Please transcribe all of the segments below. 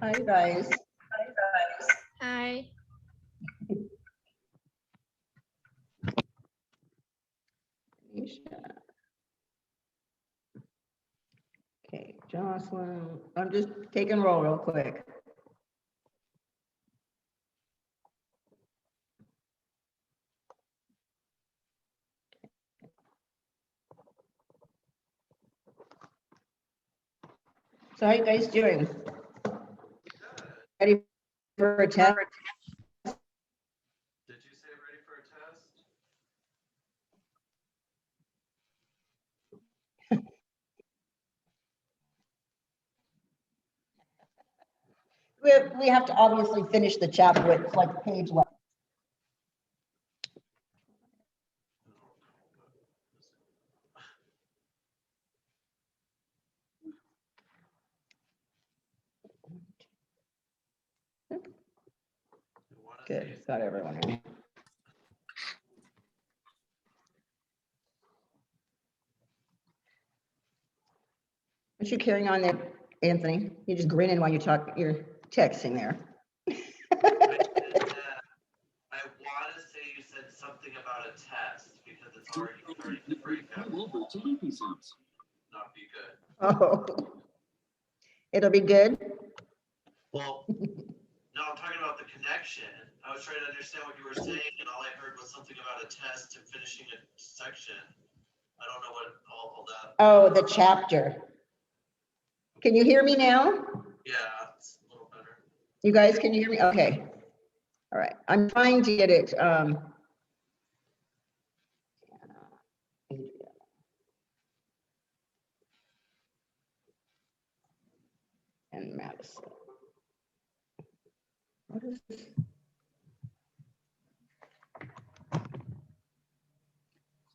Hi, guys. Hi. Okay, Jocelyn, I'm just taking roll real quick. So how you guys doing? Ready for a test? Did you say ready for a test? We have to obviously finish the chapter with like page 1. Good, got everyone in. What you carrying on there, Anthony? You're just grinning while you talk, you're texting there. I want to say you said something about a test because it's already starting to break up. Not be good. Oh, it'll be good. Well, no, I'm talking about the connection. I was trying to understand what you were saying, and all I heard was something about a test and finishing a section. I don't know what all that. Oh, the chapter. Can you hear me now? Yeah, it's a little better. You guys, can you hear me? Okay. All right. I'm trying to get it. And Madison. What is this?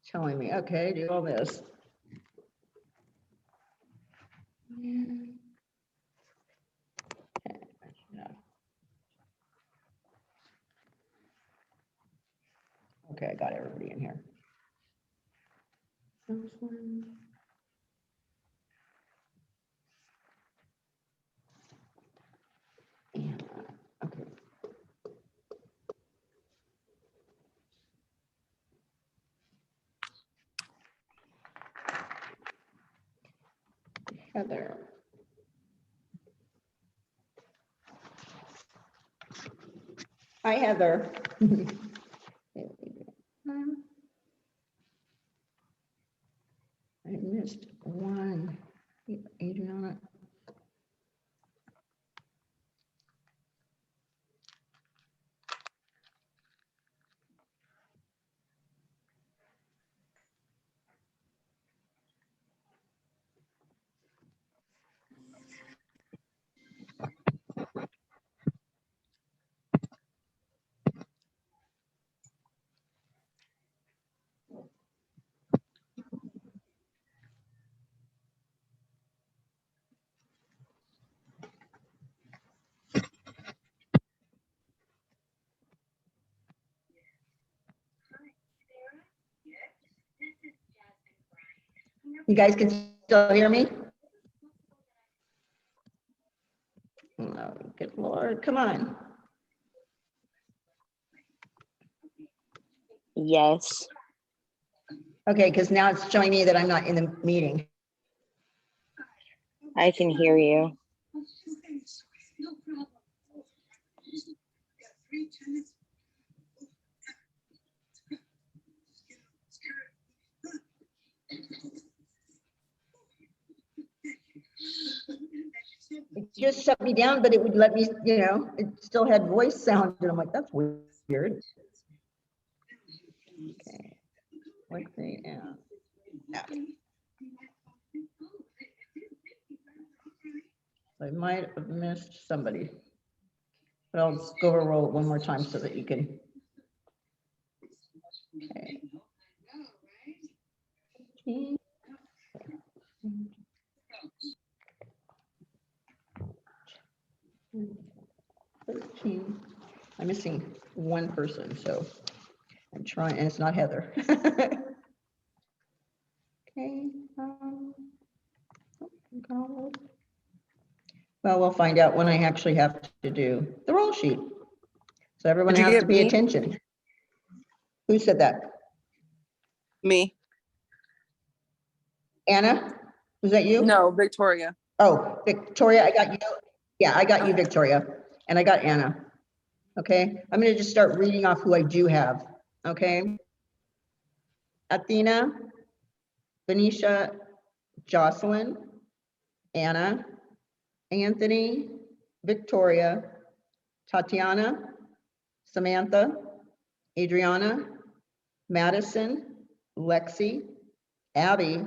It's telling me, okay, do all this. Okay, I got everybody in here. Okay. Heather. Hi, Heather. I missed one. Adriana. You guys can still hear me? Oh, good Lord, come on. Yes. Okay, because now it's showing me that I'm not in the meeting. I can hear you. It just shut me down, but it would let me, you know, it still had voice sound, and I'm like, that's weird. Okay. What the, yeah. I might have missed somebody, but I'll just go over roll it one more time so that you can. Okay. 13. I'm missing one person, so I'm trying, and it's not Heather. Okay. Well, we'll find out when I actually have to do the roll sheet. So everyone Did you has get to pay me? attention. Who said that? Me. Anna? Was that you? No, Victoria. Oh, Victoria, I got you. Yeah, I got you, Okay. Victoria, and I got Anna. Okay, I'm gonna just start reading off who I do have, okay? Athena, Venetia, Jocelyn, Anna, Anthony, Victoria, Tatiana, Samantha, Adriana, Madison, Lexi, Abby,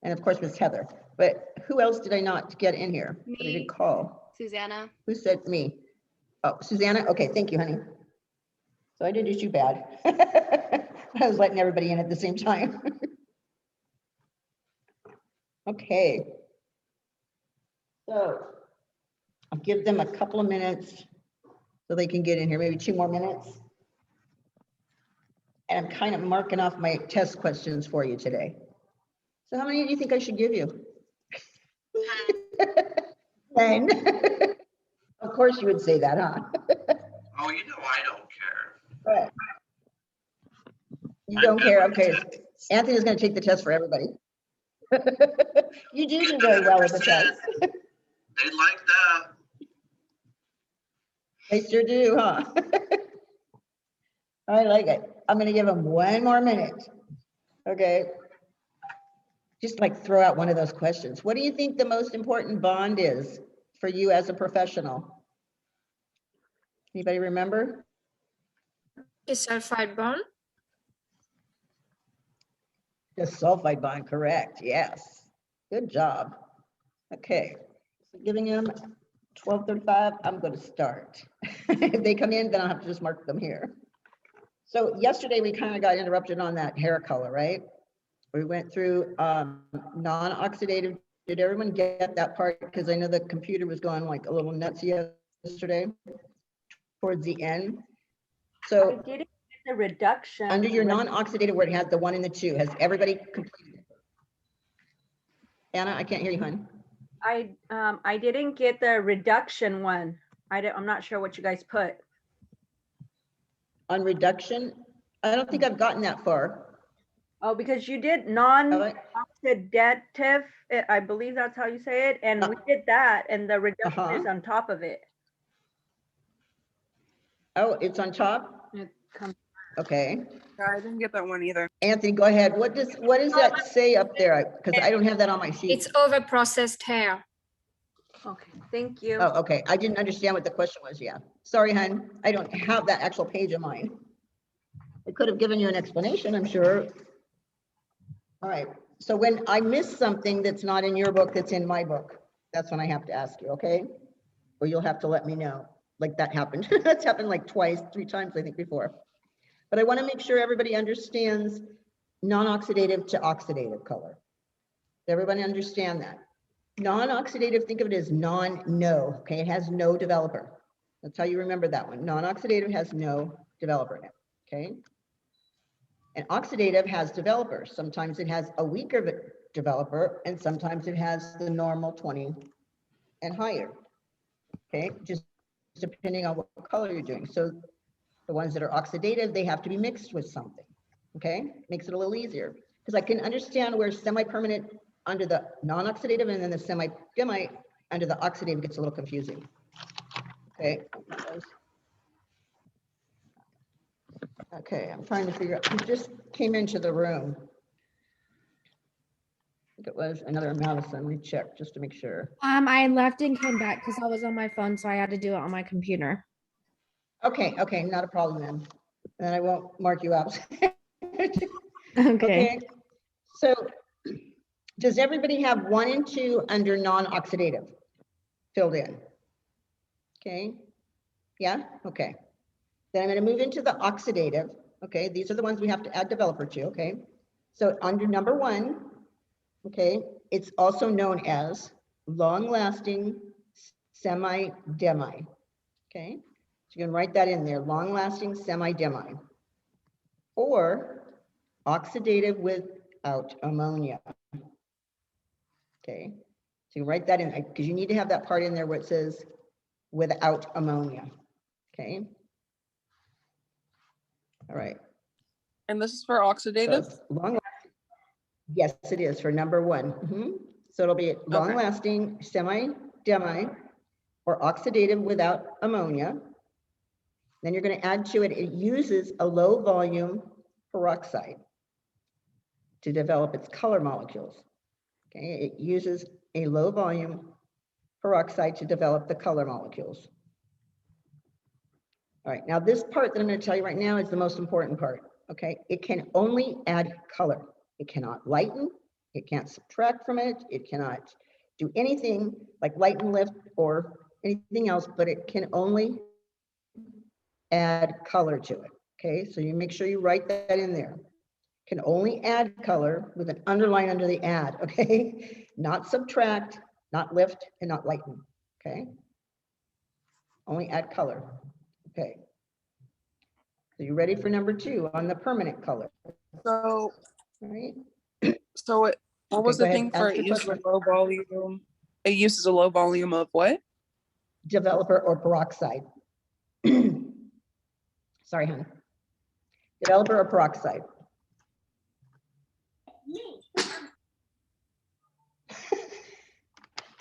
and of course, Miss Heather. But who else did I not get in here? That I Me. didn't call. Susanna. Who said me? Oh, Susanna? Okay, thank you, honey. So I didn't do too bad. I was letting everybody in at the same time. Okay. So I'll give them a couple of minutes so they can get in here, maybe 2 more minutes. And I'm kind of marking off my test questions for you today. So how many do you think I should give you? 10. Of course you would say that, huh? Oh, you know I don't care. Right. You I'm don't good care, with the okay. tests. Anthony's gonna take the test for everybody. You do Get very the well with the 100%. test. They like that. They sure do, huh? I like it. I'm gonna give them 1 more minute. Okay. Just like throw out one of those questions. What do you think the most important bond is for you as a professional? Anybody remember? Is sulfide bond? The sulfide bond, correct, yes. Good job. Okay, so giving them 12:35, I'm gonna start. If they come in, then I'll have to just mark them here. So yesterday, we kind of got interrupted on that hair color, right? We went through non-oxidative. Did everyone get that part? Because I know the computer was going like a little nuts yesterday towards the end. I So didn't get the reduction. under your non-oxidative where it has the 1 and the 2, has everybody completed it? Anna, I can't hear you, hon. I didn't get the reduction one. I'm not sure what you guys put. On reduction, I don't think I've gotten that far. Oh, because you did Have I? non-oxidative, I believe that's how you say it, and we did that, and the reduction is on top of it. Oh, it's on top? It comes- Okay. I didn't get that one either. Anthony, go ahead. What does that say up there? Because I don't have that on my sheet. It's over processed hair. Okay, thank you. Oh, okay. I didn't understand what the question was. Yeah. Sorry, hon. I don't have that actual page of mine. I could have given you an explanation, I'm sure. All right. So when I miss something that's not in your book, that's in my book, that's when I have to ask you, okay? Or you'll have to let me know. Like that happened. That's happened like 2, 3 times, I think, before. But I want to make sure everybody understands non-oxidative to oxidative color. Does everybody understand that? Non-oxidative, think of it as no, okay? It has no developer. That's how you remember that one. Non-oxidative has no developer in it, okay? And oxidative has developers. Sometimes it has a weaker developer, and sometimes it has the normal 20 and higher, okay? Just depending on what color you're doing. So the ones that are oxidative, they have to be mixed with something, okay? Makes it a little easier. Because I can understand where semi-permanent under the non-oxidative and then the semi-demi under the oxidative gets a little confusing, okay? Okay, I'm trying to figure out, who just came into the room? I think it was another Madison. Let me check just to make sure. I left and came back because I was on my phone, so I had to do it on my computer. Okay, not a problem then. Then I won't mark you out. Okay. So does everybody have 1 and 2 under non-oxidative filled in? Okay, yeah, okay. Then I'm going to move into the oxidative. Okay, these are the ones we have to add developer to, okay? So under number 1, okay, it's also known as long-lasting semi-demi, okay? So you can write that in there, long-lasting semi-demi, or oxidative without ammonia. Okay, So you write that in, because you need to have that part in there where it says without ammonia, okay? All right. And this is for So oxidative? it's long. Yes, it is for number one. So it'll be long lasting, semi-demi, or oxidative without ammonia. Then you're going to add to it, it uses a low volume peroxide to develop its color molecules. Okay, it uses a low volume peroxide to develop the color molecules. All right, now this part that I'm going to tell you right now is the most important part. Okay, it can only add color. It cannot lighten, it can't subtract from it, it cannot do anything like lighten, lift, or anything else, but it can only add color to it. Okay, so you make sure you write that in there. Can only add color with an underline under the add, okay? Not subtract, not lift, and not lighten, okay? Only add color, okay? So you ready for number two on the permanent color, So, right? so it, what Okay, was go the ahead, thing for ask it your uses a question. low volume? It uses a low volume of what? Developer or peroxide. Sorry, honey. Developer or peroxide.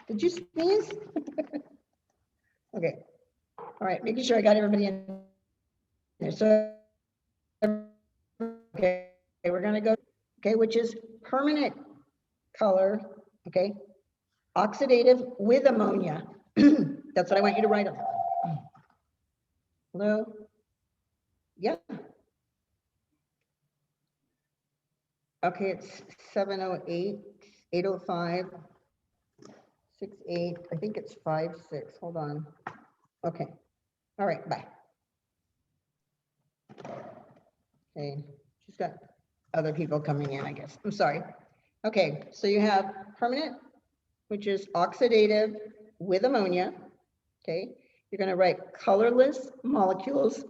Did you sneeze? Okay. All right, making sure I got everybody in there. So, okay, we're gonna go, okay, which is permanent color, okay? Oxidative with ammonia. That's what I want you to write on. Hello? Yeah. Okay, it's 7:08, 8:05, 6:08, I think it's 5:06, hold on. Okay, all right, bye. Okay, she's got other people coming in, I guess, I'm sorry. Okay, so you have permanent, which is oxidative with ammonia, okay? You're gonna write colorless molecules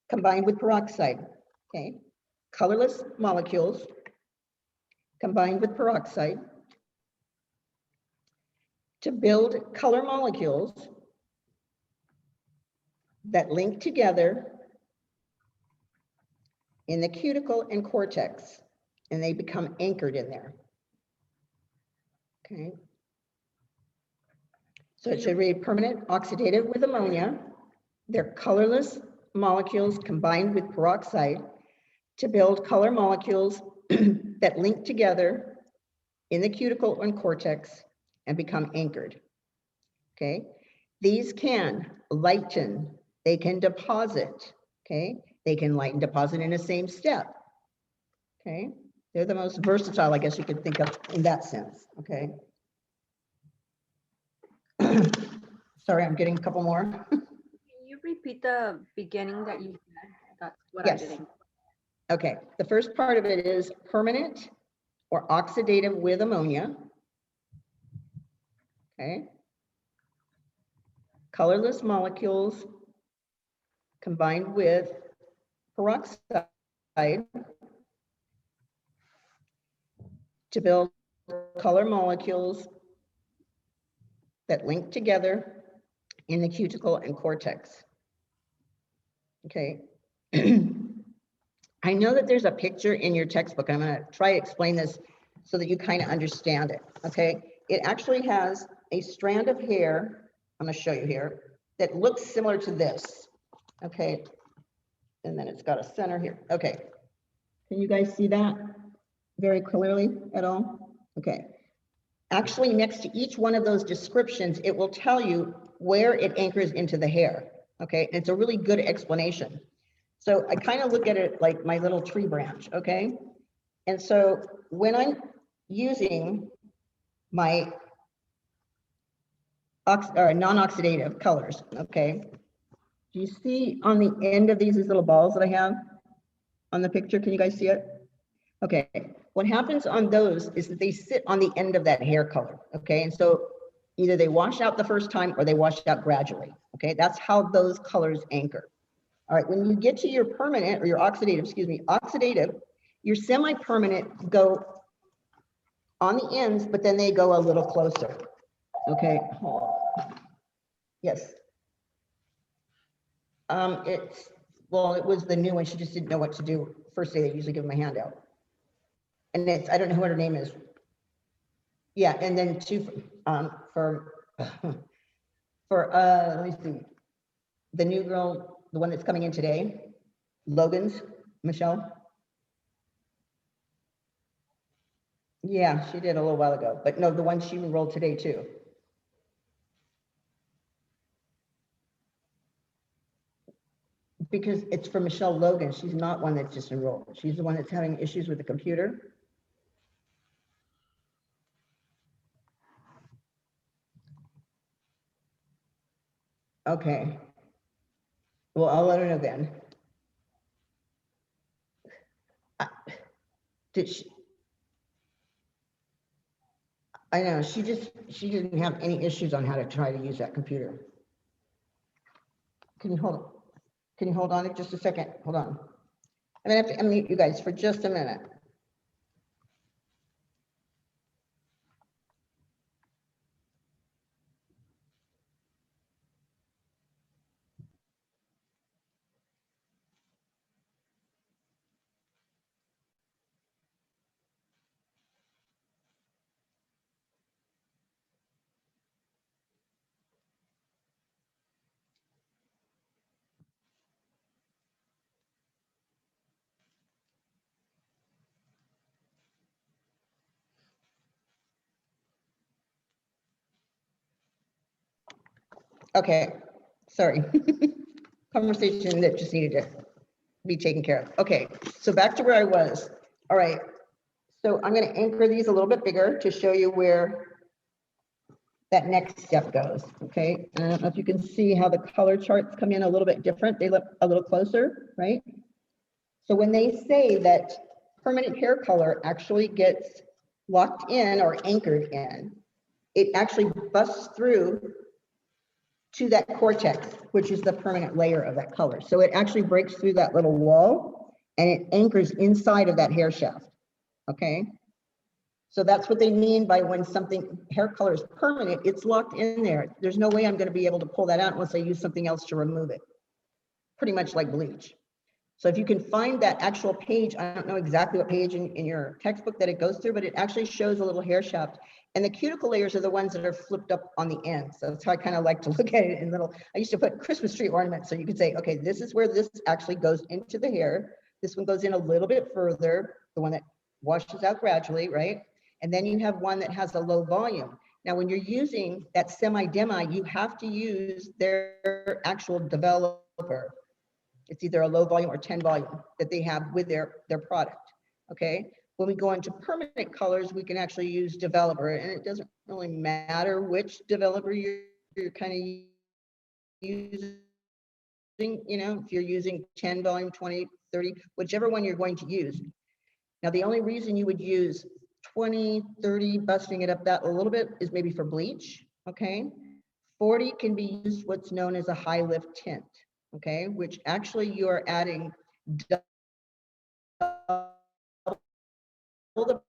combined with peroxide, okay? Colorless molecules combined with peroxide to build color molecules that link together in the cuticle and cortex, and they become anchored in there. Okay. So it should read permanent oxidative with ammonia. They're colorless molecules combined with peroxide to build color molecules that link together in the cuticle and cortex and become anchored. Okay. These can lighten, they can deposit, okay? They can lighten, deposit in the same step, okay? They're the most versatile, I guess you could think of in that sense, okay? Sorry, I'm getting a couple more. Can you repeat the beginning that you said? That's what I Yes. didn't. Okay, the first part of it is permanent or oxidative with ammonia, okay? Colorless molecules combined with peroxide to build color molecules that link together in the cuticle and cortex. Okay. I know that there's a picture in your textbook. I'm going to try to explain this so that you kind of understand it. Okay. It actually has a strand of hair. I'm going to show you here that looks similar to this. Okay. And then it's got a center here. Okay. Can you guys see that very clearly at all? Okay. Actually, next to each one of those descriptions, it will tell you where it anchors into the hair. Okay. And it's a really good explanation. So I kind of look at it like my little tree branch. Okay. And so when I'm using my non-oxidative colors, okay, do you see on the end of these little balls that I have on the picture? Can you guys see it? Okay, what happens on those is that they sit on the end of that hair color, okay? And so either they wash out the first time or they wash out gradually, okay? That's how those colors anchor. All right, when you get to your permanent or your oxidative, excuse me, oxidative, your semi-permanent go on the ends, but then they go a little closer. Okay. Yes. Well, it was the new one. She just didn't know what to do. First day, they usually give them a handout. And I don't know what her name is. Yeah, and then two, for, let me see. The new girl, the one that's coming in today, Logan's, Michelle. Yeah, she did a little while ago, but no, the one she enrolled today too. Because it's for Michelle Logan. She's not one that's just enrolled. She's the one that's having issues with the computer. Okay. Well, I'll let her know then. Did she? I know, she didn't have any issues on how to try to use that computer. Can you hold on just a second? Hold on. I'm gonna have to unmute you guys for just a minute. Okay, sorry. Conversation that just needed to be taken care of. Okay, so back to where I was. All right, so I'm going to anchor these a little bit bigger to show you where that next step goes. Okay, and I don't know if you can see how the color charts come in a little bit different. They look a little closer, right? So when they say that permanent hair color actually gets locked in or anchored in, it actually busts through to that cortex, which is the permanent layer of that color. So it actually breaks through that little wall and it anchors inside of that hair shaft. Okay. So that's what they mean by when something hair color is permanent, it's locked in there. There's no way I'm going to be able to pull that out unless I use something else to remove it. Pretty much like bleach. So if you can find that actual page, I don't know exactly what page in your textbook that it goes through, but it actually shows a little hair shaft. And the cuticle layers are the ones that are flipped up on the end. So that's how I kind of like to look at it in little, I used to put Christmas tree ornaments. So you could say, okay, this is where this actually goes into the hair. This one goes in a little bit further, the one that washes out gradually, right? And then you have one that has a low volume. Now, when you're using that semi-demi, you have to use their actual developer. It's either a low volume or 10 volume that they have with their product, okay? When we go into permanent colors, we can actually use developer, and it doesn't really matter which developer you're kind of using, you know, if you're using 10 volume, 20, 30, whichever one you're going to use. Now, the only reason you would use 20, 30, busting it up that a little bit is maybe for bleach, okay? 40 can be used what's known as a high lift tint, okay? Which actually you are adding double the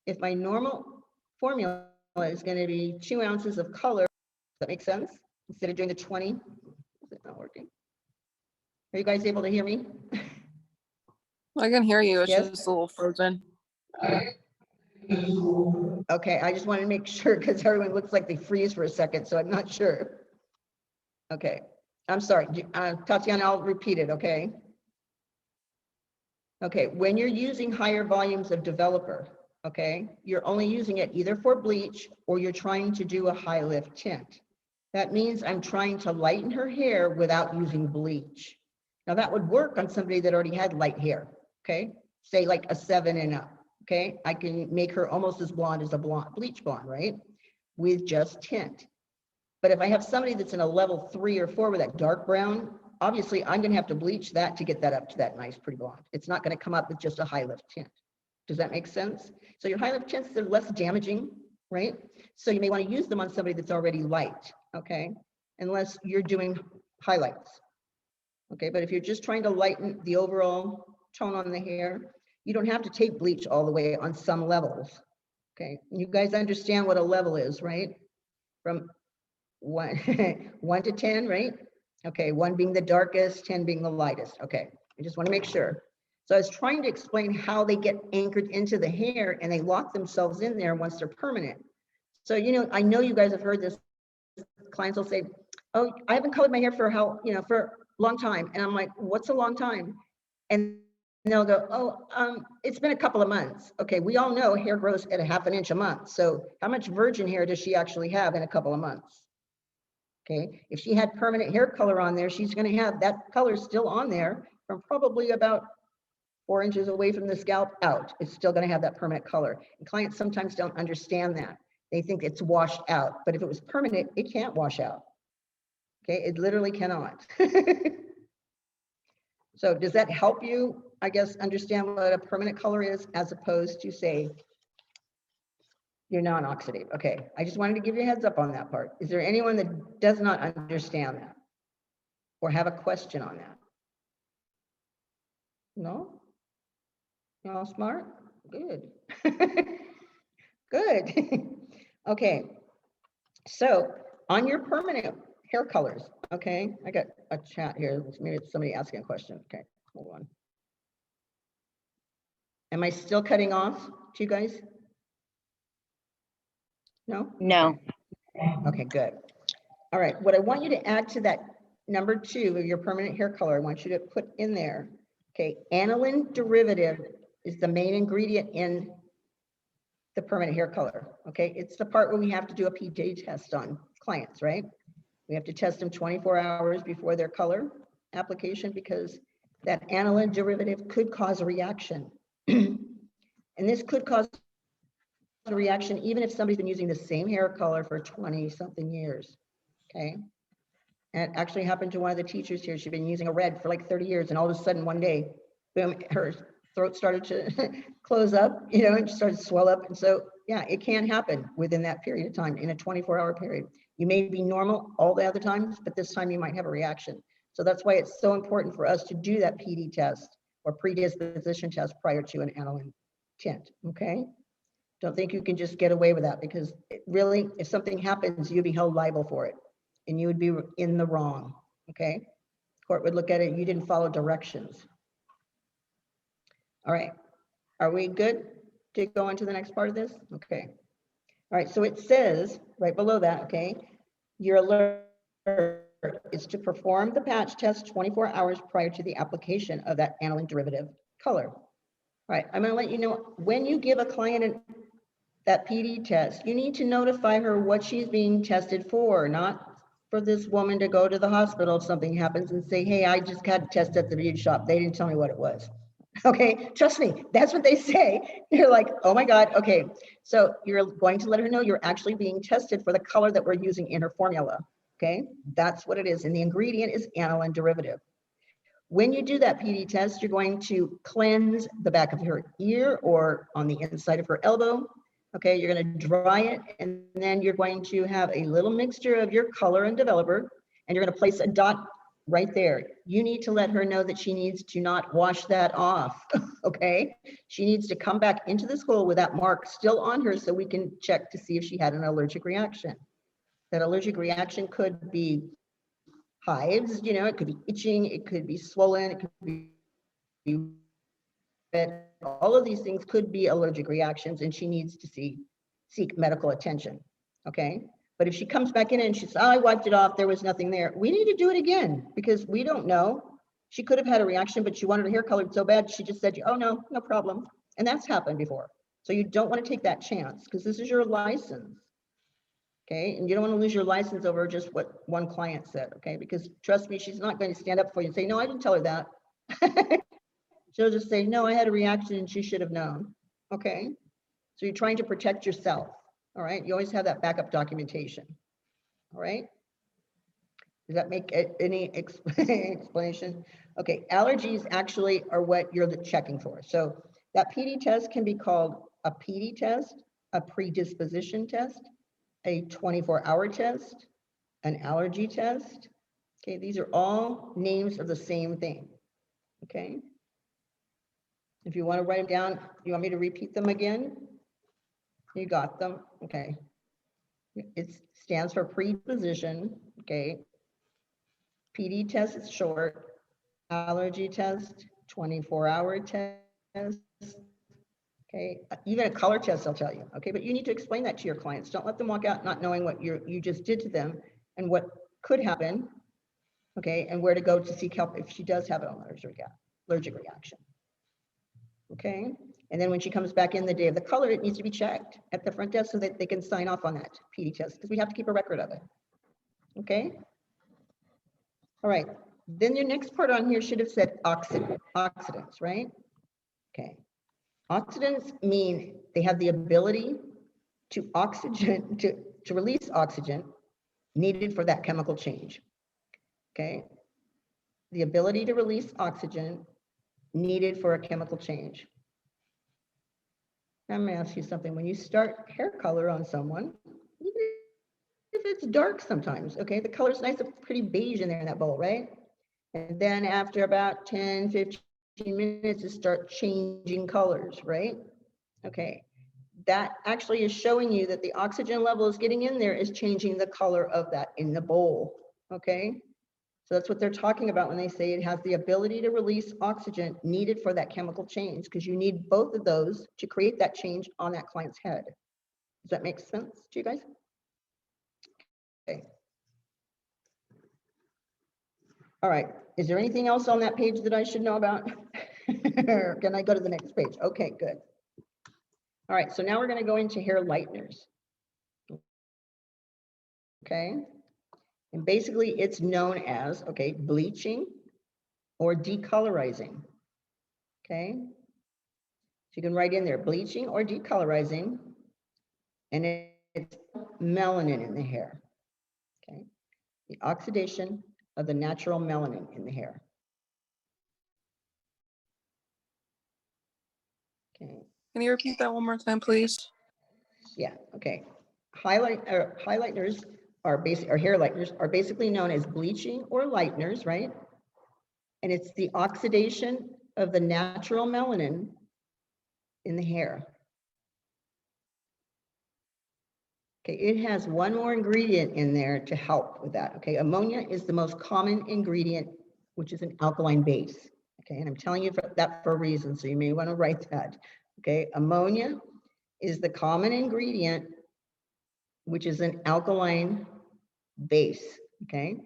if my normal formula is going to be 2 ounces of color, does that make sense? Instead of doing the 20, is it not working? Are you guys able to hear me? I can hear you. It's Yes? just a little frozen. Okay, I just want to make sure because everyone looks like they freeze for a second, so I'm not sure. Okay, I'm sorry. Tatiana, I'll repeat it, okay? Okay, when you're using higher volumes of developer, okay, you're only using it either for bleach or you're trying to do a high lift tint. That means I'm trying to lighten her hair without using bleach. Now that would work on somebody that already had light hair, okay? Say like a 7 and up, okay? I can make her almost as blonde as a bleach blonde, right? With just tint. But if I have somebody that's in a level 3 or 4 with that dark brown, obviously I'm gonna have to bleach that to get that up to that nice pretty blonde. It's not gonna come up with just a high lift tint. Does that make sense? So your high lift tints, they're less damaging, right? So you may wanna use them on somebody that's already light, okay? unless you're doing highlights. Okay, but if you're just trying to lighten the overall tone on the hair, you don't have to take bleach all the way on some levels. Okay, you guys understand what a level is, right? From 1 to 10, right? Okay, 1 being the darkest, 10 being the lightest. Okay, I just want to make sure. So I was trying to explain how they get anchored into the hair and they lock themselves in there once they're permanent. So, you know, I know you guys have heard this. Clients will say, oh, I haven't colored my hair for for a long time. And I'm like, what's a long time? And they'll go, oh, it's been a couple of months. Okay, we all know hair grows at a ½ an inch a month. So how much virgin hair does she actually have in a couple of months? Okay, if she had permanent hair color on there, she's going to have that color still on there from probably about 4 inches away from the scalp out. It's still going to have that permanent color. And clients sometimes don't understand that. They think it's washed out, but if it was permanent, it can't wash out. Okay, it literally cannot. So does that help you, I guess, understand what a permanent color is as opposed to, say, your non-oxidative? Okay, I just wanted to give you a heads up on that part. Is there anyone that does not understand that or have a question on that? No? You all smart? Good. Good. Okay, so on your permanent hair colors, okay, I got a chat here. Maybe it's somebody asking a question. Okay, hold on. Am I still cutting off to you guys? No? No. Okay, good. All right, what I want you to add to that number 2 of your permanent hair color, I want you to put in there, okay, aniline derivative is the main ingredient in the permanent hair color, okay? It's the part where we have to do a pH test on clients, right? We have to test them 24 hours before their color application because that aniline derivative could cause a reaction. And this could cause a reaction even if somebody's been using the same hair color for 20-something years, okay? And it actually happened to one of the teachers here. She'd been using a red for like 30 years and all of a sudden one day, boom, her throat started to close up, you know, and she started to swell up. And so, yeah, it can happen within that period of time in a 24-hour period. You may be normal all the other times, but this time you might have a reaction. So that's why it's so important for us to do that PD test or predisposition test prior to an aniline tint, okay? Don't think you can just get away with that because it really, if something happens, you'd be held liable for it and you would be in the wrong, okay? Court would look at it, you didn't follow directions. All right, are we good to go on to the next part of this? Okay. All right, so it says right below that, okay, your alert is to perform the patch test 24 hours prior to the application of that aniline derivative color. All right, I'm gonna let you know when you give a client that PD test, you need to notify her what she's being tested for, not for this woman to go to the hospital if something happens and say, hey, I just got a test at the beauty shop. They didn't tell me what it was. Okay, trust me, that's what they say. You're like, oh my God, okay. So you're going to let her know you're actually being tested for the color that we're using in her formula. Okay, that's what it is. And the ingredient is aniline derivative. When you do that PD test, you're going to cleanse the back of her ear or on the inside of her elbow. Okay, you're going to dry it, and then you're going to have a little mixture of your color and developer, and you're going to place a dot right there. You need to let her know that she needs to not wash that off, okay? She needs to come back into this hole with that mark still on her so we can check to see if she had an allergic reaction. That allergic reaction could be hives, you know, it could be itching, it could be swollen, it could be red. All of these things could be allergic reactions and she needs to seek medical attention, okay? But if she comes back in and she says, oh, I wiped it off, there was nothing there, we need to do it again because we don't know. She could have had a reaction, but she wanted her hair colored so bad, she just said, oh no, no problem. And that's happened before. So you don't want to take that chance because this is your license, okay? And you don't want to lose your license over just what one client said, okay? Because trust me, she's not going to stand up for you and say, no, I didn't tell her that. She'll just say, no, I had a reaction and she should have known, okay? So you're trying to protect yourself, all right? You always have that backup documentation, all right? Does that make any explanation? Okay, allergies actually are what you're checking for. So that PD test can be called a PD test, a predisposition test, a 24-hour test, an allergy test. Okay, these are all names of the same thing. Okay. If you want to write them down, you want me to repeat them again? You got them. Okay. It stands for predisposition. Okay. PD test is short. Allergy test, 24-hour test. Okay, even a color test, I'll tell you. Okay, but you need to explain that to your clients. Don't let them walk out not knowing what you just did to them and what could happen. Okay, and where to go to seek help if she does have an allergic reaction. Okay, and then when she comes back in the day of the color, it needs to be checked at the front desk so that they can sign off on that PD test because we have to keep a record of it. Okay. All right. Then your next part on here should have said oxidants, right? Okay. Oxidants mean they have the ability to release oxygen needed for that chemical change. Okay. The ability to release oxygen needed for a chemical change. I'm going to ask you something. When you start hair color on someone, even if it's dark sometimes, okay, the color's nice, and pretty beige in there in that bowl, right? And then after about 10, 15 minutes, it starts changing colors, right? Okay, that actually is showing you that the oxygen level is getting in there, is changing the color of that in the bowl, okay? So that's what they're talking about when they say it has the ability to release oxygen needed for that chemical change, because you need both of those to create that change on that client's head. Does that make sense to you guys? Okay. All right, is there anything else on that page that I should know about? Or can I go to the next page? Okay, good. All right, so now we're going to go into hair lighteners. Okay, and basically it's known as, okay, bleaching or decolorizing. Okay, so you can write in there bleaching or decolorizing, and it's melanin in the hair. Okay, the oxidation of the natural melanin in the hair. Okay. Can you repeat that one more time, please? Yeah, okay. Highlighters are basic, or hair lighteners are basically known as bleaching or lighteners, right? And it's the oxidation of the natural melanin in the hair. Okay, it has one more ingredient in there to help with that. Okay, ammonia is the most common ingredient, which is an alkaline base. Okay, and I'm telling you that for a reason, so you may want to write that. Okay, ammonia is the common ingredient, which is an alkaline base. Okay,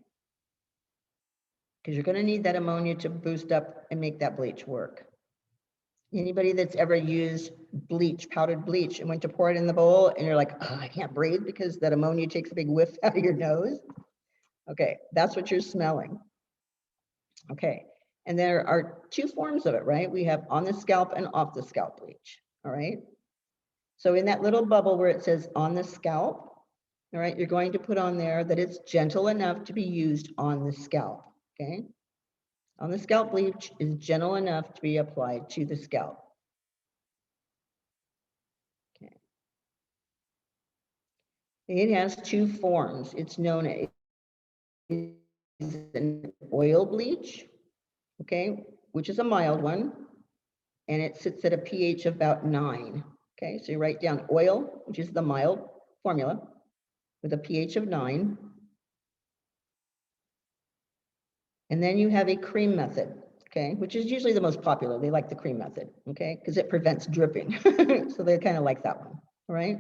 because you're going to need that ammonia to boost up and make that bleach work. Anybody that's ever used bleach, powdered bleach, and went to pour it in the bowl and you're like, oh, I can't breathe because that ammonia takes a big whiff out of your nose. Okay, that's what you're smelling. Okay, and there are two forms of it, right? We have on the scalp and off the scalp bleach, all right? So in that little bubble where it says on the scalp, all right, you're going to put on there that it's gentle enough to be used on the scalp, okay? On the scalp bleach is gentle enough to be applied to the scalp. Okay. It has two forms. It's known as an oil bleach, okay, which is a mild one, and it sits at a pH of about 9. Okay, so you write down oil, which is the mild formula, with a pH of 9. And then you have a cream method, okay, which is usually the most popular. They like the cream method, okay, because it prevents dripping. So they kind of like that one, all right?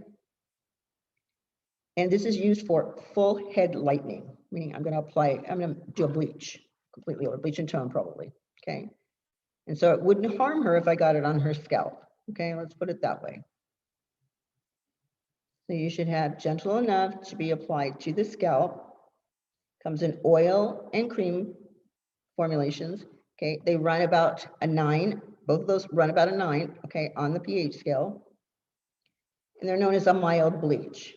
And this is used for full head lightening, meaning I'm going to do a bleach completely, or bleach and tone probably, okay? And so it wouldn't harm her if I got it on her scalp, okay? Let's put it that way. So you should have gentle enough to be applied to the scalp. Comes in oil and cream formulations, okay? They run about a 9. Both of those run about a 9, okay, on the pH scale. And they're known as a mild bleach.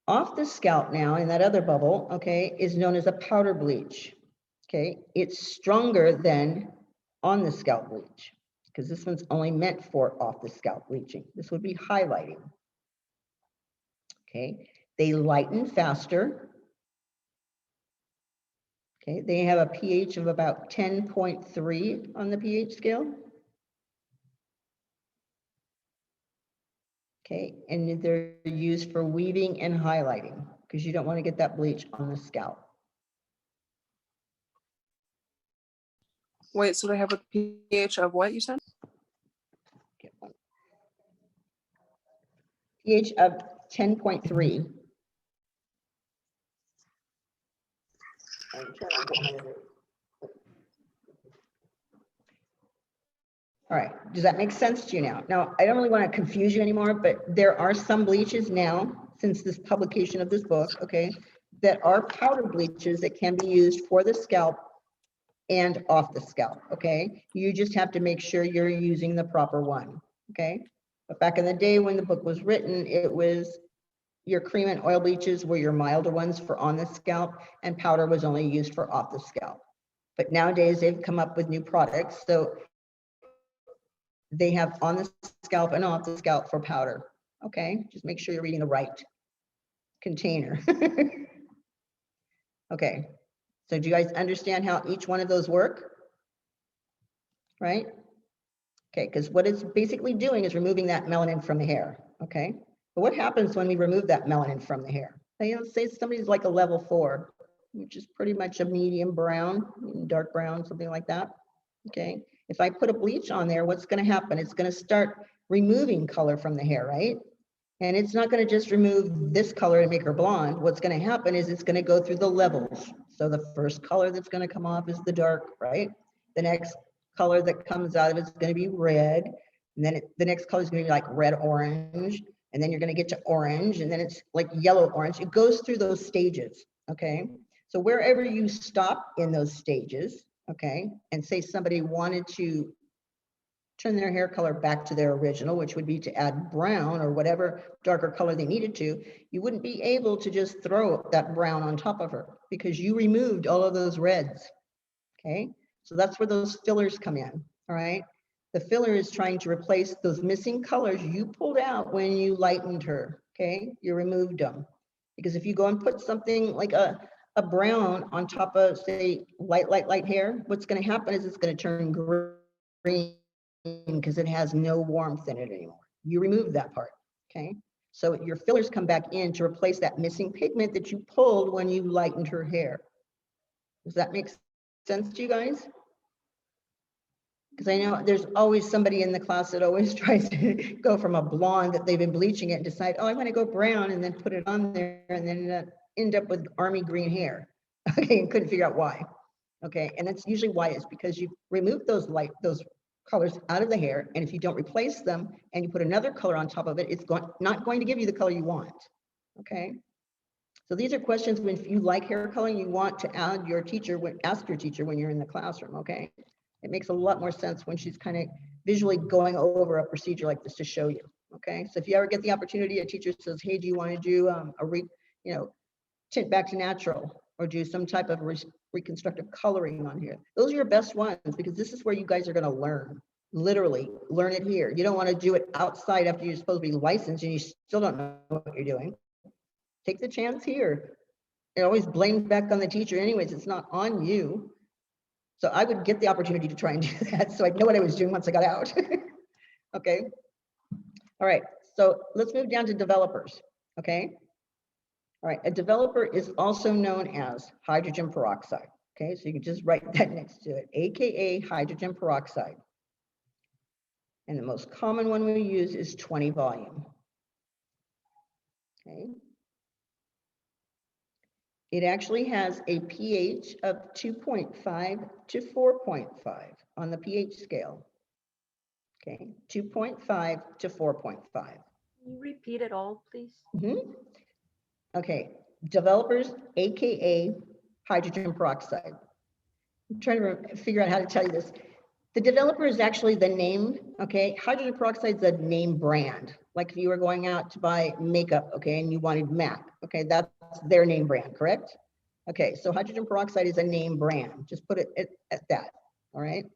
Off the scalp now, in that other bubble, okay, is known as a powder bleach, okay? It's stronger than on the scalp bleach, because this one's only meant for off the scalp bleaching. This would be highlighting, okay? They lighten faster. Okay, they have a pH of about 10.3 on the pH scale. Okay, and they're used for weaving and highlighting because you don't want to get that bleach on the scalp. Wait, so they have a pH of what you said? Get one. pH of 10.3. All right, does that make sense to you now? Now, I don't really want to confuse you anymore, but there are some bleaches now, since this publication of this book, okay, that are powder bleaches that can be used for the scalp and off the scalp, okay? You just have to make sure you're using the proper one, okay? But back in the day when the book was written, it was your cream and oil bleaches were your milder ones for on the scalp, and powder was only used for off the scalp. But nowadays they've come up with new products, so they have on the scalp and off the scalp for powder. Okay, just make sure you're reading the right container. Okay, so do you guys understand how each one of those work? Right? Okay, because what it's basically doing is removing that melanin from the hair. Okay, but what happens when we remove that melanin from the hair? You know, say somebody's like a level 4, which is pretty much a medium brown, dark brown, something like that. Okay, if I put a bleach on there, what's going to happen? It's going to start removing color from the hair, right? And it's not going to just remove this color and make her blonde. What's going to happen is it's going to go through the levels. So the first color that's going to come off is the dark, right? The next color that comes out of it is going to be red. And then the next color is going to be like red orange. And then you're going to get to orange. And then it's like yellow orange. It goes through those stages. Okay. So wherever you stop in those stages, okay, and say somebody wanted to turn their hair color back to their original, which would be to add brown or whatever darker color they needed to, you wouldn't be able to just throw that brown on top of her because you removed all of those reds. Okay, so that's where those fillers come in. All right, the filler is trying to replace those missing colors you pulled out when you lightened her. Okay, you removed them, because if you go and put something like a brown on top of, say, light hair, what's going to happen is it's going to turn green because it has no warmth in it anymore. You remove that part, okay? So your fillers come back in to replace that missing pigment that you pulled when you lightened her hair. Does that make sense to you guys? Because I know there's always somebody in the class that always tries to go from a blonde that they've been bleaching it and decide, oh, I'm going to go brown, and then put it on there and then end up with army green hair. Okay, and couldn't figure out why. Okay, and that's usually why, is because you remove those colors out of the hair, and if you don't replace them and you put another color on top of it, it's not going to give you the color you want. Okay, so these are questions when, if you like hair coloring, you want to ask your teacher when you're in the classroom. Okay, it makes a lot more sense when she's kind of visually going over a procedure like this to show you. Okay, so if you ever get the opportunity, a teacher says, hey, do you want to do tint back to natural, or do some type of reconstructive coloring on here? Those are your best ones, because this is where you guys are going to learn. Literally learn it here. You don't want to do it outside after you're supposed to be licensed and you still don't know what you're doing. Take the chance here. It always blames back on the teacher anyways. It's not on you. So I would get the opportunity to try and do that so I'd know what I was doing once I got out. Okay. All right. So let's move down to developers. Okay. All right, a developer is also known as hydrogen peroxide. Okay, so you can just write that next to it, AKA hydrogen peroxide. And the most common one we use is 20 volume. Okay. It actually has a pH of 2.5 to 4.5 on the pH scale. Okay, 2.5 to 4.5. Can you repeat it all, please? Mm-hmm. Okay, developers, AKA hydrogen peroxide. I'm trying to figure out how to tell you this. The developer is actually the name, okay? Hydrogen peroxide is a name brand. Like if you were going out to buy makeup, okay, and you wanted MAC, okay, that's their name brand, correct? Okay, so hydrogen peroxide is a name brand. Just put it at that, all right?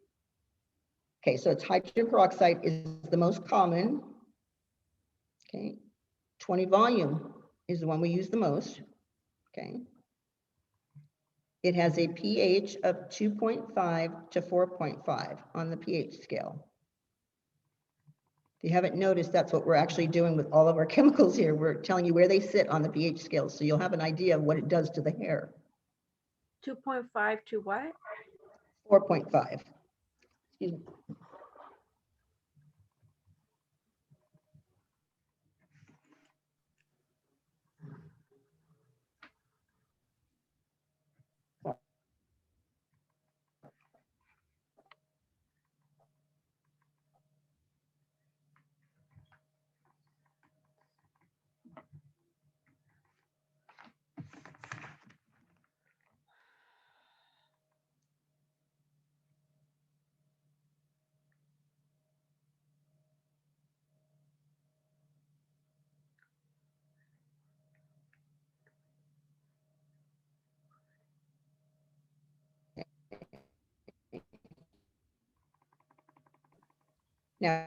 Okay, so it's hydrogen peroxide is the most common, okay? 20 volume is the one we use the most, okay? It has a pH of 2.5 to 4.5 on the pH scale. If you haven't noticed, that's what we're actually doing with all of our chemicals here. We're telling you where they sit on the pH scale, so you'll have an idea of what it does to the hair. 2.5 to what? 4.5. Excuse me. Now,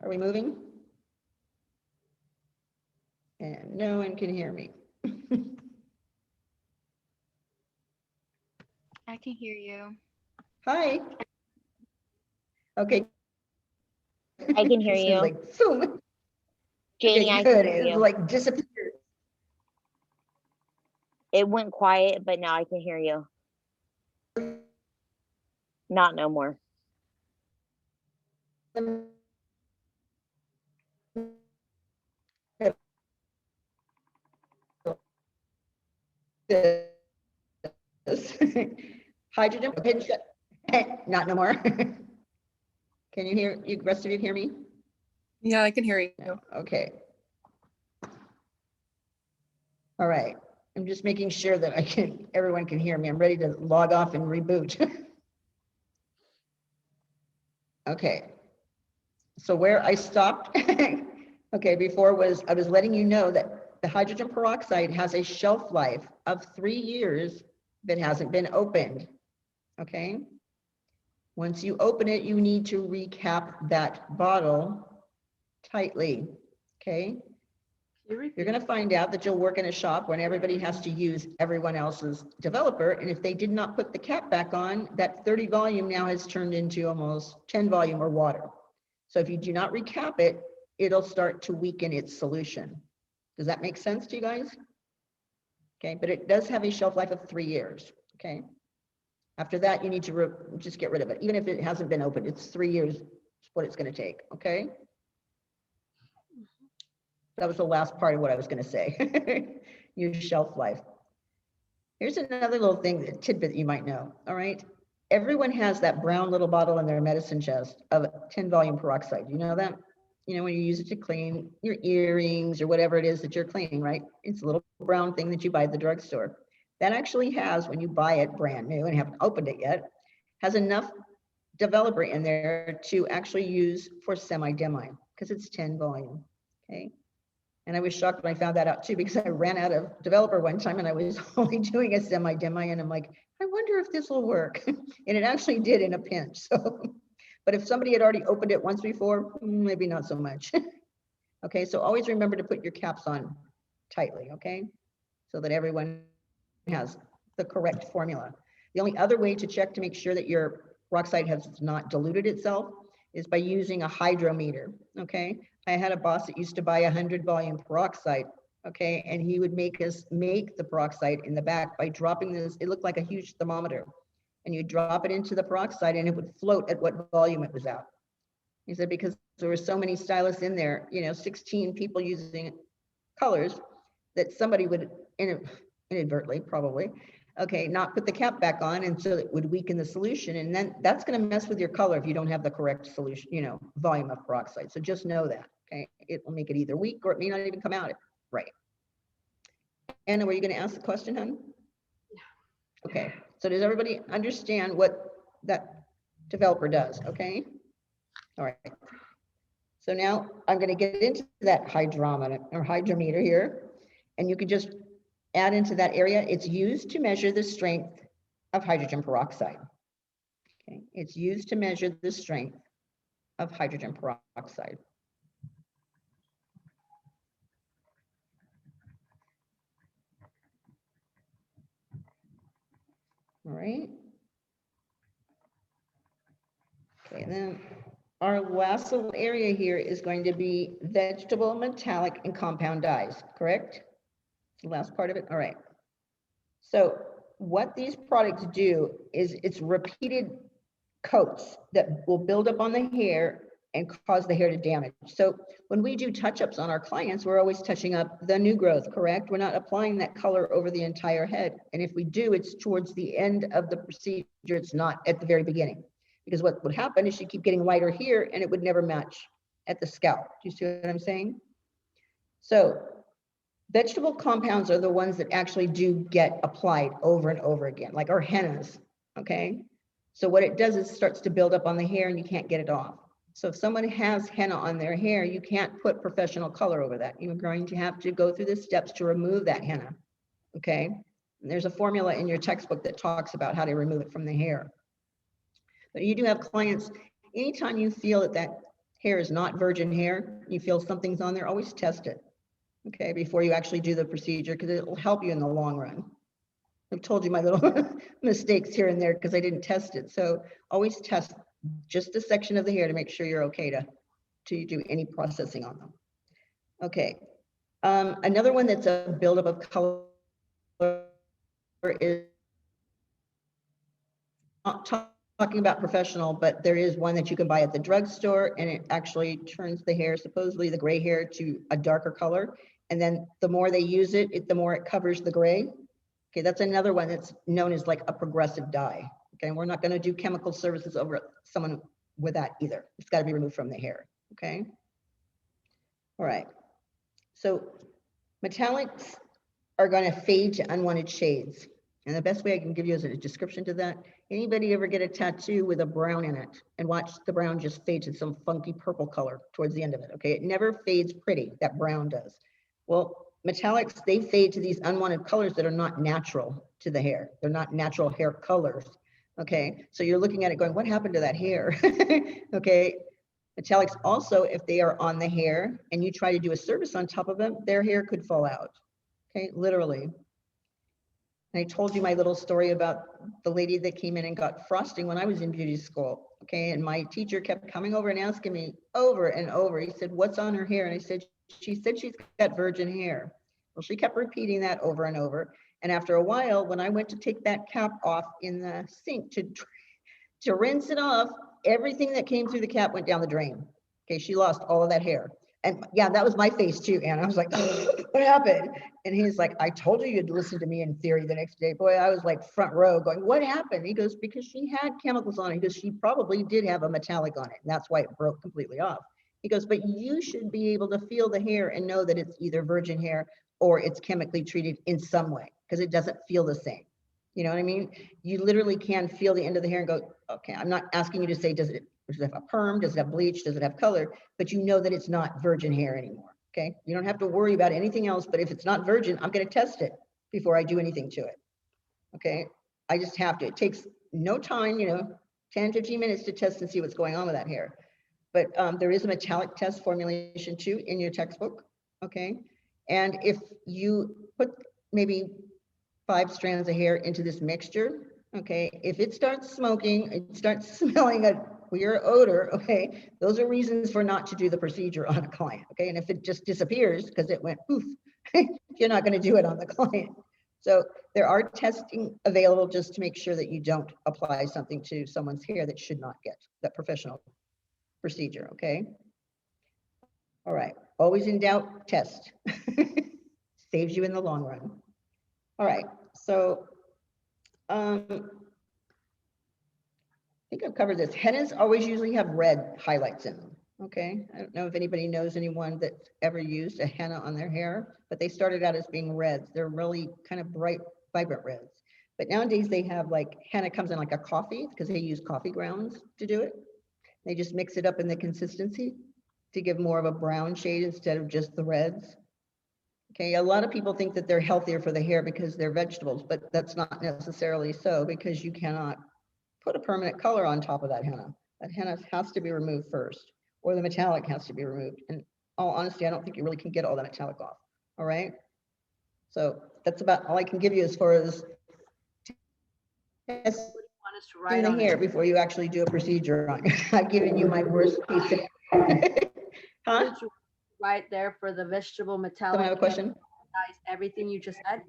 are we moving? And no one can hear me. I can hear you. Hi. Okay. I can hear It's you. like, boom. Janie, Okay, I good. can hear It's you. like disappeared. It went quiet, but now I can hear you. Not no more. Hydrogen, pin shut. Not no more. Can you hear, you, rest of you hear me? Yeah, I can hear you. No, okay. All right, I'm just making sure that everyone can hear me. I'm ready to log off and reboot. Okay. So where I stopped, okay, before was, I was letting you know that the hydrogen peroxide has a shelf life of 3 years that hasn't been opened, okay? Once you open it, you need to recap that bottle tightly, okay? You're gonna find out that you'll work in a shop when everybody has to use everyone else's developer, and if they did not put the cap back on, that 30 volume now has turned into almost 10 volume or water. So if you do not recap it, it'll start to weaken its solution. Does that make sense to you guys? okay? But it does have a shelf life of 3 years, okay? After that, you need to just get rid of it. Even if it hasn't been opened, it's 3 years is what it's gonna take, okay? That was the last part of what I was gonna say. Your shelf life. Here's another little thing, tidbit that you might know, all right? Everyone has that brown little bottle in their medicine chest of 10 volume peroxide. You know that? You know, when you use it to clean your earrings or whatever it is that you're cleaning, right? It's a little brown thing that you buy at the drugstore. That actually has, when you buy it brand new and haven't opened it yet, has enough developer in there to actually use for semi-demi because it's 10 volume, okay? And I was shocked when I found that out too, because I ran out of developer one time and I was only doing a semi-demi and I'm like, I wonder if this will work. And it actually did in a pinch. So, but if somebody had already opened it once before, maybe not so much. Okay, so always remember to put your caps on tightly, okay? So that everyone has the correct formula. The only other way to check to make sure that your peroxide has not diluted itself is by using a hydrometer, okay? I had a boss that used to buy 100 volume peroxide, okay? And he would make us make the peroxide in the back by dropping this, it looked like a huge thermometer. And you drop it into the peroxide and it would float at what volume it was at. He said, because there were so many stylists in there, you know, 16 people using colors, that somebody would inadvertently, probably, okay, not put the cap back on, and so it would weaken the solution, and then that's going to mess with your color if you don't have the correct solution, you know, volume of peroxide. So just know that, okay? It will make it either weak or it may not even come out right. Anna, were you going to ask the question, hon? Okay, so does everybody understand what that developer does, okay? All right. So now I'm going to get into that hydrometer or hydrometer here, and you can just add into that area. It's used to measure the strength of hydrogen peroxide. Okay, it's used to measure the strength of hydrogen peroxide. All right. Okay, and then our last little area here is going to be vegetable, metallic, and compound dyes, correct? The last part of it, all right. So what these products do is it's repeated coats that will build up on the hair and cause the hair to damage. So when we do touch-ups on our clients, we're always touching up the new growth, correct? We're not applying that color over the entire head. And if we do, it's towards the end of the procedure. It's not at the very beginning. Because what would happen is you keep getting lighter here and it would never match at the scalp. Do you see what I'm saying? So vegetable compounds are the ones that actually do get applied over and over again, like our hennas, okay? So what it does is it starts to build up on the hair and you can't get it off. So if someone has henna on their hair, you can't put professional color over that. You're going to have to go through the steps to remove that henna, okay? And there's a formula in your textbook that talks about how to remove it from the hair. But you do have clients, anytime you feel that that hair is not virgin hair, you feel something's on there, always test it, okay, before you actually do the procedure, because it will help you in the long run. I've told you my little mistakes here and there because I didn't test it. So always test just a section of the hair to make sure you're okay to do any processing on them. Okay. Another one that's a buildup of color is not talking about professional, but there is one that you can buy at the drugstore and it actually turns the hair, supposedly the gray hair, to a darker color. And then the more they use it, the more it covers the gray. Okay, that's another one that's known as like a progressive dye. Okay, and we're not going to do chemical services over someone with that either. It's got to be removed from the hair. Okay. All right. So metallics are going to fade to unwanted shades. And the best way I can give you is a description to that. Anybody ever get a tattoo with a brown in it and watch the brown just fade to some funky purple color towards the end of it? Okay, it never fades pretty, that brown does. Well, metallics, they fade to these unwanted colors that are not natural to the hair. They're not natural hair colors. Okay, so you're looking at it going, what happened to that hair? Okay, metallics also, if they are on the hair and you try to do a service on top of them, their hair could fall out. Okay, literally. And I told you my little story about the lady that came in and got frosting when I was in beauty school. Okay, and my teacher kept coming over and asking me over and over. He said, what's on her hair? And I said, she said she's got virgin hair. Well, she kept repeating that over and over. And after a while, when I went to take that cap off in the sink to rinse it off, everything that came through the cap went down the drain. Okay, she lost all of that hair. And yeah, that was my face too, Anna. I was like, what happened? And he's like, I told you you'd listen to me in theory the next day. Boy, I was like front row going, what happened? He goes, because she had chemicals on it. He goes, she probably did have a metallic on it. And that's why it broke completely off. He goes, but you should be able to feel the hair and know that it's either virgin hair or it's chemically treated in some way, because it doesn't feel the same. You know what I mean? You literally can feel the end of the hair and go, okay, I'm not asking you to say, does it have a perm? Does it have bleach? Does it have color? But you know that it's not virgin hair anymore. Okay. You don't have to worry about anything else, but if it's not virgin, I'm going to test it before I do anything to it. Okay. I just have to. It takes no time, 10, 15 minutes to test and see what's going on with that hair. But there is a metallic test formulation too in your textbook. Okay. And if you put maybe 5 strands of hair into this mixture, okay, if it starts smoking, it starts smelling a weird odor, okay, those are reasons for not to do the procedure on a client, okay? And if it just disappears because it went poof, you're not going to do it on the client. So there are testing available just to make sure that you don't apply something to someone's hair that should not get that professional procedure, okay? All right, always in doubt, test. Saves you in the long run. All right, so I think I've covered this. Hennas always usually have red highlights in them. Okay, I don't know if anybody knows anyone that's ever used a henna on their hair, but they started out as being reds. They're really kind of bright, vibrant reds. But nowadays they have like henna comes in like a coffee because they use coffee grounds to do it. They just mix it up in the consistency to give more of a brown shade instead of just the reds. Okay, a lot of people think that they're healthier for the hair because they're vegetables, but that's not necessarily so because you cannot put a permanent color on top of that henna. That henna has to be removed first, or the metallic has to be removed. And all honesty, I don't think you really can get all that metallic off. All right. So that's about all I can give you as far as testing Want us to write the on hair it? before you actually do a procedure on it. I've given you my worst case scenario. Huh? Did you write there for the vegetable metallic? Someone have a question? Everything you just said?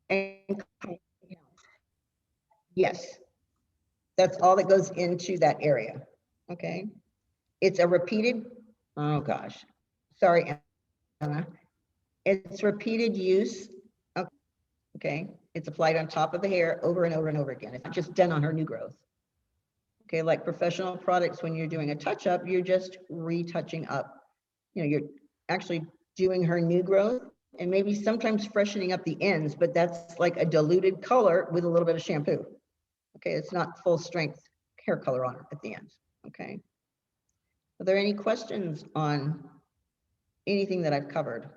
And yes, that's all that goes into that area. Okay. It's a repeated, oh gosh, sorry, Anna. It's repeated use. Okay. It's applied on top of the hair over and over and over again. It's not just done on her new growth. Okay. Like professional products, when you're doing a touch up, you're just retouching up. You're actually doing her new growth and maybe sometimes freshening up the ends, but that's like a diluted color with a little bit of shampoo. Okay. It's not full strength hair color on it at the end. Okay. Are there any questions on anything that I've covered?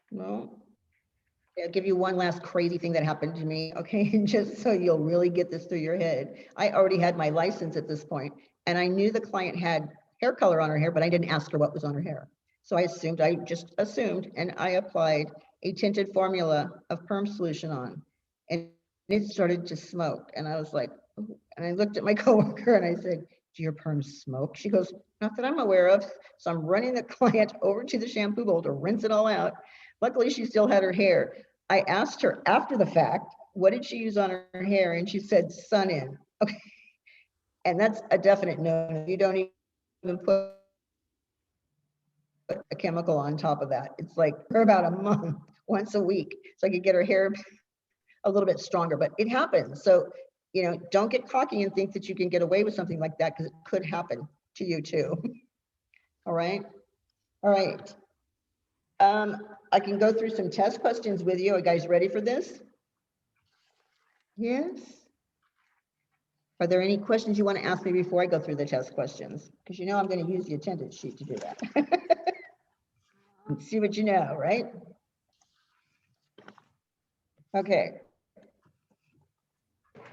No? I'll give you one last crazy thing that happened to me, okay? Just so you'll really get this through your head. I already had my license at this point, and I knew the client had hair color on her hair, but I didn't ask her what was on her hair. So I just assumed, and I applied a tinted formula of perm solution on, and it started to smoke. And I was like, oh. And I looked at my coworker and I said, do your perms smoke? She goes, not that I'm aware of. So I'm running the client over to the shampoo bowl to rinse it all out. Luckily, she still had her hair. I asked her after the fact, what did she use on her hair? And she said, sun in. Okay. And that's a definite no. You don't even put a chemical on top of that. It's like for about a month, once a week. So I could get her hair a little bit stronger, but it happens. So, don't get cocky and think that you can get away with something like that because it could happen to you too. All right. All right. I can go through some test questions with you. Are you guys ready for this? Yes. Are there any questions you want to ask me before I go through the test questions? Because I'm going to use the attendance sheet to do that. See what you know, right? Okay.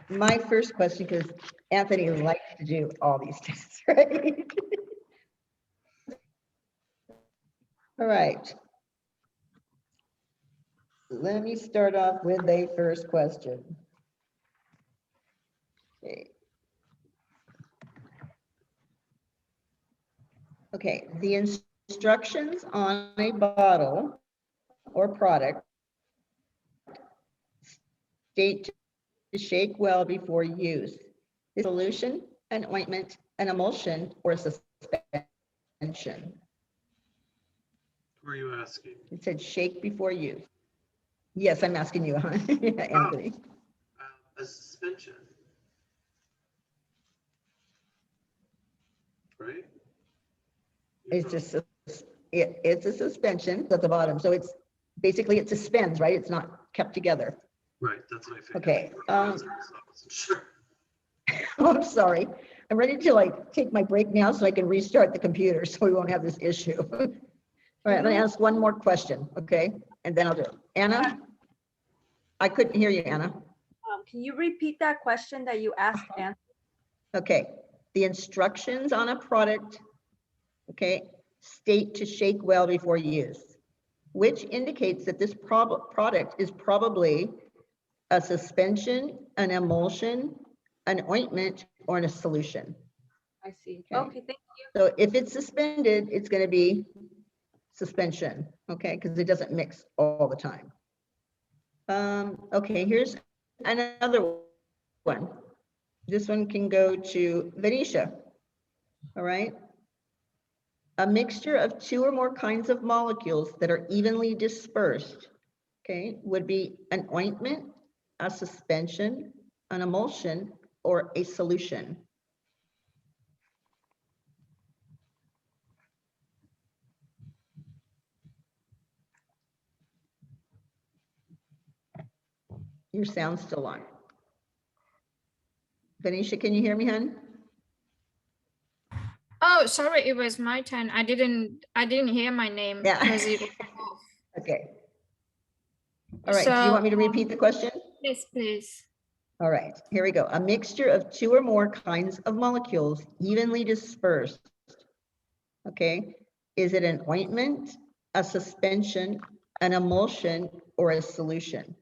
My first question, because Anthony likes to do all these tests, right? All right. Let me start off with a first question. Okay. Okay, the instructions on a bottle or product state to shake well before use. Is solution, an ointment, an emulsion, or a suspension? Who are you asking? It said shake before use. Yes, I'm asking you, huh? Anthony. A suspension. Right? It's just, it's a suspension at the bottom. So it's basically, it suspends, right? It's not kept together. Right, that's what I figured. Okay, I wasn't sure. Oh, I'm sorry. I'm ready to like take my break now so I can restart the computer so we won't have this issue. All right, I'm gonna ask one more question, okay? And then I'll do it. Anna? I couldn't hear you, Anna. Can you repeat that question that you asked, Anne? Okay, the instructions on a product, okay, state to shake well before use, which indicates that this product is probably a suspension, an emulsion, an ointment, or a solution. I see. Okay. Okay, thank you. So if it's suspended, it's going to be suspension, okay, because it doesn't mix all the time. Okay, here's another one. This one can go to Venetia. All right. A mixture of 2 or more kinds of molecules that are evenly dispersed, okay, would be an ointment, a suspension, an emulsion, or a solution. Your sound's still on. Venetia, can you hear me, hon? Oh, sorry, it was my turn. I didn't hear my name Yeah. because it was off. Okay. All right, do you want me to repeat the question? Yes, please. All right, here we go. A mixture of 2 or more kinds of molecules evenly dispersed. Okay, is it an ointment, a suspension, an emulsion, or a solution?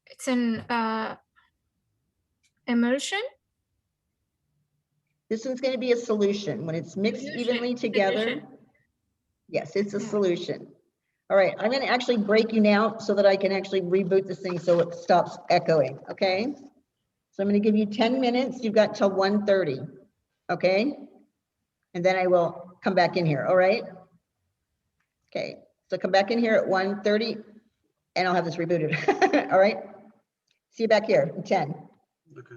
It's an emulsion. This one's going to be a solution. When it's mixed evenly together, yes, it's a Yeah. solution. All right, I'm going to actually break you now so that I can actually reboot this thing so it stops echoing, okay? So I'm going to give you 10 minutes. You've got till 1:30, okay? And then I will come back in here, all right? Okay, so come back in here at 1:30 and I'll have this rebooted, all right? See you back here in 10. Okay.